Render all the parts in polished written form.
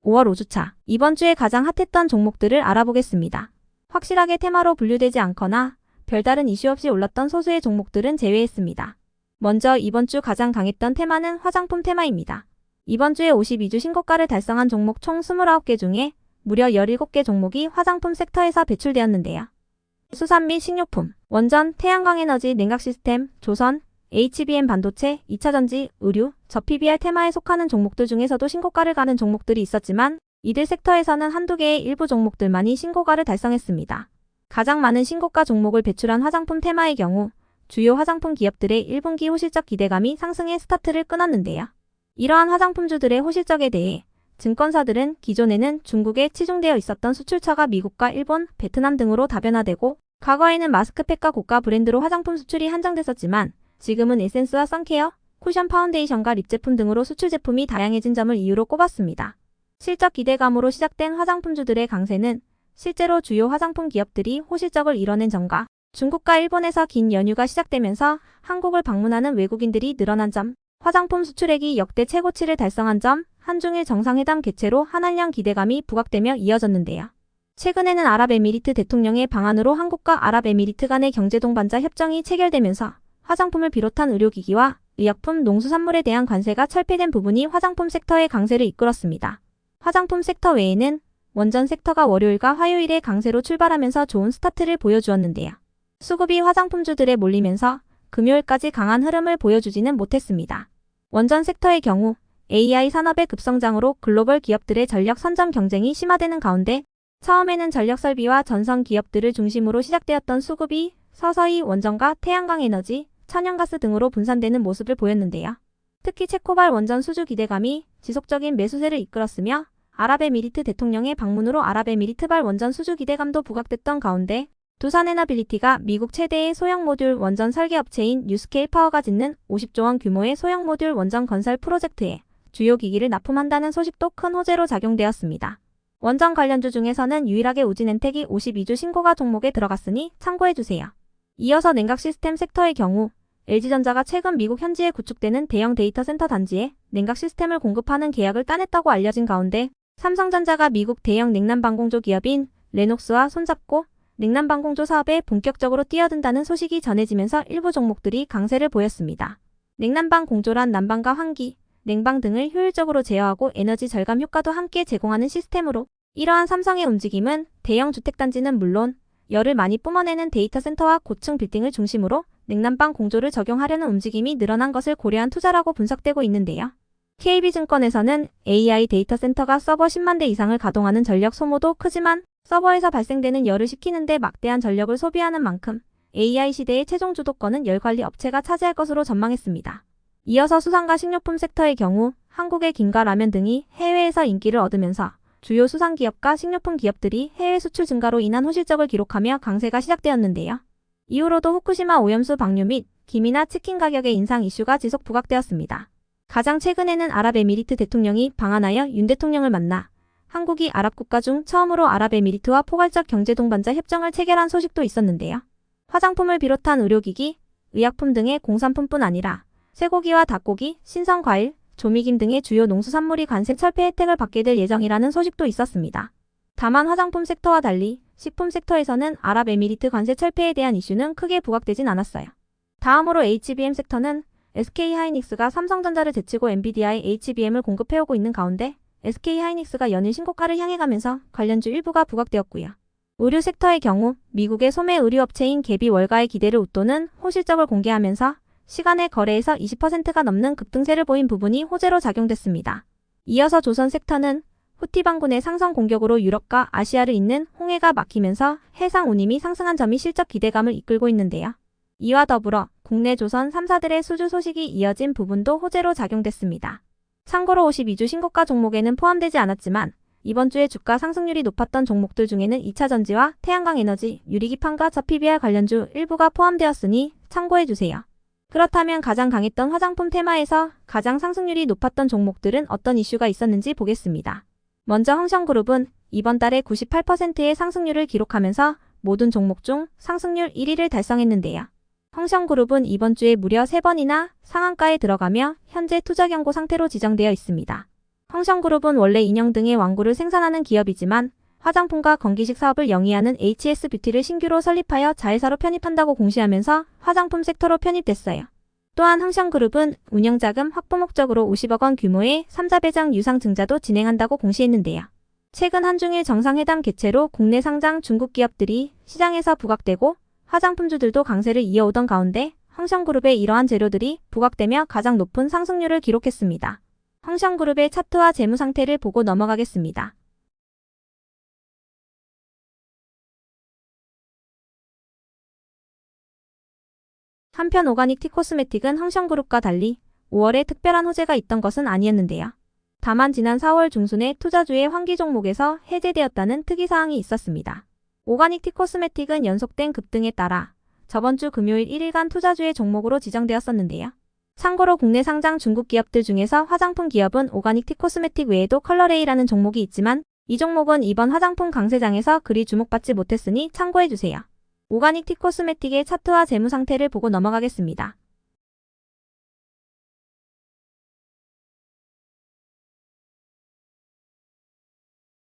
5월 5주차. 이번 주에 가장 핫했던 종목들을 알아보겠습니다. 확실하게 테마로 분류되지 않거나 별다른 이슈 없이 올랐던 소수의 종목들은 제외했습니다. 먼저 이번 주 가장 강했던 테마는 화장품 테마입니다. 이번 주에 52주 신고가를 달성한 종목 총 29개 중에 무려 17개 종목이 화장품 섹터에서 배출되었는데요. 수산 및 식료품, 원전, 태양광에너지, 냉각시스템, 조선, HBM 반도체, 2차전지, 의류, 저PBR 테마에 속하는 종목들 중에서도 신고가를 가는 종목들이 있었지만 이들 섹터에서는 한두 개의 일부 종목들만이 신고가를 달성했습니다. 가장 많은 신고가 종목을 배출한 화장품 테마의 경우 주요 화장품 기업들의 1분기 호실적 기대감이 상승의 스타트를 끊었는데요. 이러한 화장품주들의 호실적에 대해 증권사들은 기존에는 중국에 치중되어 있었던 수출처가 미국과 일본, 베트남 등으로 다변화되고 과거에는 마스크팩과 고가 브랜드로 화장품 수출이 한정됐었지만 지금은 에센스와 선케어, 쿠션 파운데이션과 립 제품 등으로 수출 제품이 다양해진 점을 이유로 꼽았습니다. 실적 기대감으로 시작된 화장품주들의 강세는 실제로 주요 화장품 기업들이 호실적을 이뤄낸 점과 중국과 일본에서 긴 연휴가 시작되면서 한국을 방문하는 외국인들이 늘어난 점, 화장품 수출액이 역대 최고치를 달성한 점, 한중일 정상회담 개최로 한한령 기대감이 부각되며 이어졌는데요. 최근에는 아랍에미리트 대통령의 방한으로 한국과 아랍에미리트 간의 경제동반자 협정이 체결되면서 화장품을 비롯한 의료기기와 의약품, 농수산물에 대한 관세가 철폐된 부분이 화장품 섹터의 강세를 이끌었습니다. 화장품 섹터 외에는 원전 섹터가 월요일과 화요일에 강세로 출발하면서 좋은 스타트를 보여주었는데요. 수급이 화장품주들에 몰리면서 금요일까지 강한 흐름을 보여주지는 못했습니다. 원전 섹터의 경우 AI 산업의 급성장으로 글로벌 기업들의 전력 선점 경쟁이 심화되는 가운데 처음에는 전력 설비와 전선 기업들을 중심으로 시작되었던 수급이 서서히 원전과 태양광 에너지, 천연가스 등으로 분산되는 모습을 보였는데요. 특히 체코발 원전 수주 기대감이 지속적인 매수세를 이끌었으며 아랍에미리트 대통령의 방문으로 아랍에미리트발 원전 수주 기대감도 부각됐던 가운데 두산에너빌리티가 미국 최대의 소형 모듈 원전 설계업체인 뉴스케일 파워가 짓는 50조 원 규모의 소형 모듈 원전 건설 프로젝트에 주요 기기를 납품한다는 소식도 큰 호재로 작용되었습니다. 원전 관련주 중에서는 유일하게 우진엔텍이 52주 신고가 종목에 들어갔으니 참고해주세요. 이어서 냉각시스템 섹터의 경우 LG전자가 최근 미국 현지에 구축되는 대형 데이터 센터 단지에 냉각 시스템을 공급하는 계약을 따냈다고 알려진 가운데 삼성전자가 미국 대형 냉난방공조 기업인 레녹스와 손잡고 냉난방공조 사업에 본격적으로 뛰어든다는 소식이 전해지면서 일부 종목들이 강세를 보였습니다. 냉난방 공조란 난방과 환기, 냉방 등을 효율적으로 제어하고 에너지 절감 효과도 함께 제공하는 시스템으로 이러한 삼성의 움직임은 대형 주택단지는 물론 열을 많이 뿜어내는 데이터 센터와 고층 빌딩을 중심으로 냉난방 공조를 적용하려는 움직임이 늘어난 것을 고려한 투자라고 분석되고 있는데요. KB증권에서는 AI 데이터 센터가 서버 10만 대 이상을 가동하는 전력 소모도 크지만 서버에서 발생되는 열을 식히는 데 막대한 전력을 소비하는 만큼 AI 시대의 최종 주도권은 열관리 업체가 차지할 것으로 전망했습니다. 이어서 수산과 식료품 섹터의 경우 한국의 김과 라면 등이 해외에서 인기를 얻으면서 주요 수산기업과 식료품 기업들이 해외 수출 증가로 인한 호실적을 기록하며 강세가 시작되었는데요. 이후로도 후쿠시마 오염수 방류 및 김이나 치킨 가격의 인상 이슈가 지속 부각되었습니다. 가장 최근에는 아랍에미리트 대통령이 방한하여 윤 대통령을 만나 한국이 아랍국가 중 처음으로 아랍에미리트와 포괄적 경제동반자 협정을 체결한 소식도 있었는데요. 화장품을 비롯한 의료기기, 의약품 등의 공산품뿐 아니라 쇠고기와 닭고기, 신선과일, 조미김 등의 주요 농수산물이 관세 철폐 혜택을 받게 될 예정이라는 소식도 있었습니다. 다만 화장품 섹터와 달리 식품 섹터에서는 아랍에미리트 관세 철폐에 대한 이슈는 크게 부각되진 않았어요. 다음으로 HBM 섹터는 SK하이닉스가 삼성전자를 제치고 엔비디아에 HBM을 공급해오고 있는 가운데 SK하이닉스가 연일 신고가를 향해 가면서 관련주 일부가 부각되었고요. 의류 섹터의 경우 미국의 소매 의류업체인 갭이 월가의 기대를 웃도는 호실적을 공개하면서 시간의 거래에서 20%가 넘는 급등세를 보인 부분이 호재로 작용됐습니다. 이어서 조선 섹터는 후티 반군의 상선 공격으로 유럽과 아시아를 잇는 홍해가 막히면서 해상 운임이 상승한 점이 실적 기대감을 이끌고 있는데요. 이와 더불어 국내 조선 3사들의 수주 소식이 이어진 부분도 호재로 작용됐습니다. 참고로 52주 신고가 종목에는 포함되지 않았지만 이번 주에 주가 상승률이 높았던 종목들 중에는 2차전지와 태양광에너지, 유리기판과 저PBR 관련주 일부가 포함되었으니 참고해주세요. 그렇다면 가장 강했던 화장품 테마에서 가장 상승률이 높았던 종목들은 어떤 이슈가 있었는지 보겠습니다. 먼저 흥성그룹은 이번 달에 98%의 상승률을 기록하면서 모든 종목 중 상승률 1위를 달성했는데요. 흥성그룹은 이번 주에 무려 3번이나 상한가에 들어가며 현재 투자 경고 상태로 지정되어 있습니다. 황션그룹은 원래 인형 등의 완구를 생산하는 기업이지만 화장품과 건기식 사업을 영위하는 HS뷰티를 신규로 설립하여 자회사로 편입한다고 공시하면서 화장품 섹터로 편입됐어요. 또한 황션그룹은 운영자금 확보 목적으로 50억 원 규모의 3자 배당 유상 증자도 진행한다고 공시했는데요. 최근 한중일 정상회담 개최로 국내 상장 중국 기업들이 시장에서 부각되고 화장품주들도 강세를 이어오던 가운데 황션그룹의 이러한 재료들이 부각되며 가장 높은 상승률을 기록했습니다. 황션그룹의 차트와 재무 상태를 보고 넘어가겠습니다. 한편 오가닉 티코스메틱은 황션그룹과 달리 5월에 특별한 호재가 있던 것은 아니었는데요. 다만 지난 4월 중순에 투자주의 환기 종목에서 해제되었다는 특이사항이 있었습니다. 오가닉 티코스메틱은 연속된 급등에 따라 저번 주 금요일 1일간 투자주의 종목으로 지정되었었는데요. 참고로 국내 상장 중국 기업들 중에서 화장품 기업은 오가닉 티코스메틱 외에도 컬러레이라는 종목이 있지만 이 종목은 이번 화장품 강세장에서 그리 주목받지 못했으니 참고해주세요. 오가닉 티코스메틱의 차트와 재무 상태를 보고 넘어가겠습니다.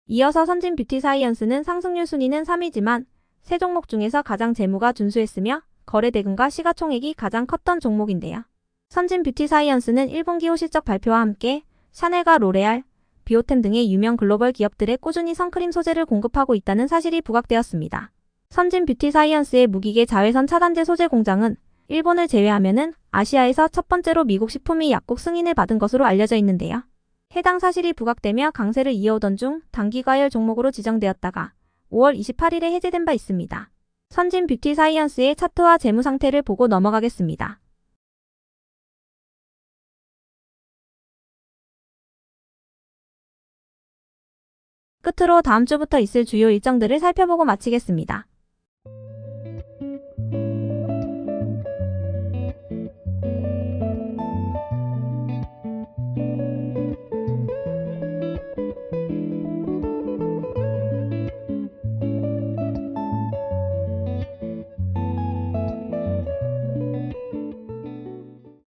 이어서 선진뷰티사이언스는 상승률 순위는 3위지만 세 종목 중에서 가장 재무가 준수했으며 거래 대금과 시가총액이 가장 컸던 종목인데요. 선진뷰티사이언스는 1분기 후 실적 발표와 함께 샤넬과 로레알, 비오템 등의 유명 글로벌 기업들에 꾸준히 선크림 소재를 공급하고 있다는 사실이 부각되었습니다. 선진뷰티사이언스의 무기계 자외선 차단제 소재 공장은 일본을 제외하면은 아시아에서 첫 번째로 미국 식품위 약국 승인을 받은 것으로 알려져 있는데요. 해당 사실이 부각되며 강세를 이어오던 중 단기과열 종목으로 지정되었다가 5월 28일에 해제된 바 있습니다. 선진뷰티사이언스의 차트와 재무 상태를 보고 넘어가겠습니다. 끝으로 다음 주부터 있을 주요 일정들을 살펴보고 마치겠습니다.